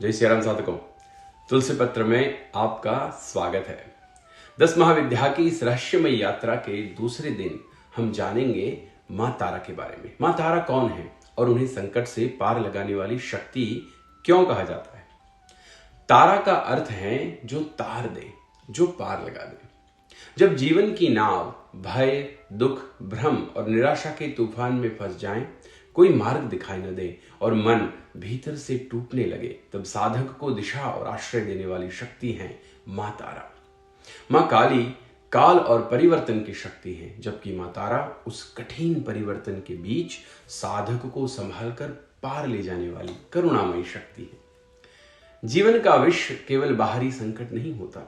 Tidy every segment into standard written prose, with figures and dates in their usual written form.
जय सिया राम साधकों, तुलसी पत्र में आपका स्वागत है। 10 महाविद्या की इस रहस्यमय यात्रा के दूसरे दिन हम जानेंगे मां तारा के बारे में। मां तारा कौन है और उन्हें संकट से पार लगाने वाली शक्ति क्यों कहा जाता है। तारा का अर्थ है जो तार दे, जो पार लगा दे। जब जीवन की नाव भय, दुख, भ्रम और निराशा के तूफान में फंस जाए, कोई मार्ग दिखाई न दे और मन भीतर से टूटने लगे, तब साधक को दिशा और आश्रय देने वाली शक्ति है मां तारा। मां काली काल और परिवर्तन की शक्ति है, जबकि मां तारा उस कठिन परिवर्तन के बीच साधक को संभालकर पार ले जाने वाली करुणामयी शक्ति है। जीवन का विष केवल बाहरी संकट नहीं होता।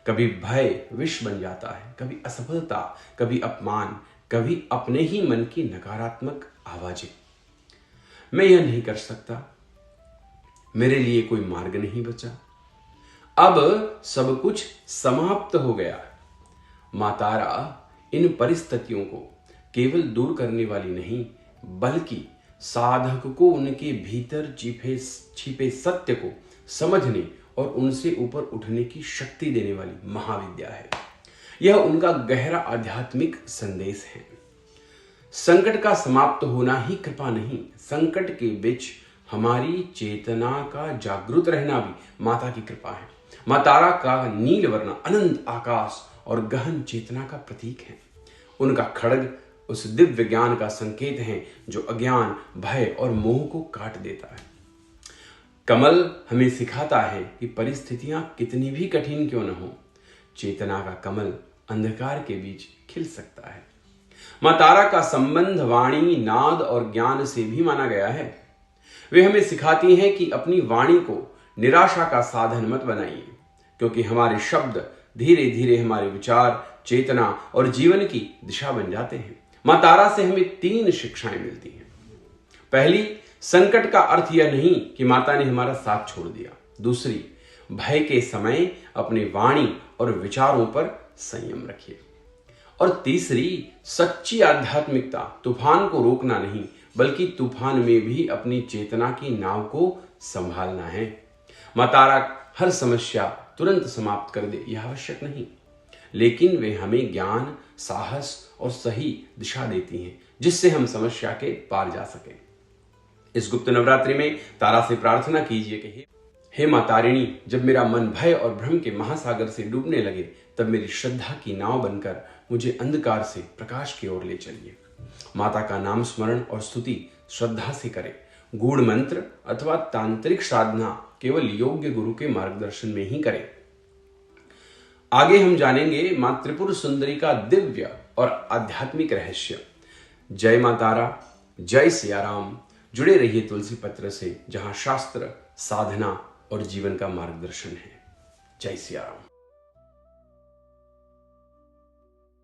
कभी भय विष बन जाता है, कभी असफलता, कभी अपमान, कभी अपने ही मन की नकारात्मक आवाजें। मैं यह नहीं कर सकता, मेरे लिए कोई मार्ग नहीं बचा, अब सब कुछ समाप्त हो गया। मां तारा इन परिस्थितियों को केवल दूर करने वाली नहीं, बल्कि साधक को उनके भीतर छिपे सत्य को समझने और उनसे ऊपर उठने की शक्ति देने वाली महाविद्या है। यह उनका गहरा आध्यात्मिक संदेश है। संकट का समाप्त होना ही कृपा नहीं, संकट के बीच हमारी चेतना का जागृत रहना भी माता की कृपा है। मां तारा का नील वर्ण अनंत आकाश और गहन चेतना का प्रतीक है। उनका खड्ग उस दिव्य ज्ञान का संकेत है जो अज्ञान, भय और मोह को काट देता है। कमल हमें सिखाता है कि परिस्थितियां कितनी भी कठिन क्यों न हो, चेतना का कमल अंधकार के बीच खिल सकता है। मां तारा का संबंध वाणी, नाद और ज्ञान से भी माना गया है। वे हमें सिखाती हैं कि अपनी वाणी को निराशा का साधन मत बनाइए, क्योंकि हमारे शब्द धीरे धीरे हमारे विचार, चेतना और जीवन की दिशा बन जाते हैं। मां तारा से हमें 3 शिक्षाएं मिलती हैं। पहली, संकट का अर्थ यह नहीं कि माता ने हमारा साथ छोड़ दिया। दूसरी, भय के समय अपनी वाणी और विचारों पर संयम रखिए। और तीसरी, सच्ची आध्यात्मिकता तूफान को रोकना नहीं, बल्कि तूफान में भी अपनी चेतना की नाव को संभालना है। मां तारा हर समस्या तुरंत समाप्त कर दे, यह आवश्यक नहीं, लेकिन वे हमें ज्ञान, साहस और सही दिशा देती हैं, जिससे हम समस्या के पार जा सकें। इस गुप्त नवरात्रि में तारा से प्रार्थना कीजिए कि हे मां तारिणी, जब मेरा मन भय और भ्रम के महासागर से डूबने लगे, तब मेरी श्रद्धा की नाव बनकर मुझे अंधकार से प्रकाश की ओर ले चलिए। माता का नाम स्मरण और स्तुति श्रद्धा से करें। गूढ़ मंत्र अथवा तांत्रिक साधना केवल योग्य गुरु के मार्गदर्शन में ही करें। आगे हम जानेंगे मां त्रिपुर सुंदरी का दिव्य और आध्यात्मिक रहस्य। जय मां तारा, जय सिया राम। जुड़े रहिए तुलसी पत्र से, जहां शास्त्र, साधना और जीवन का मार्गदर्शन है। जय सिया राम।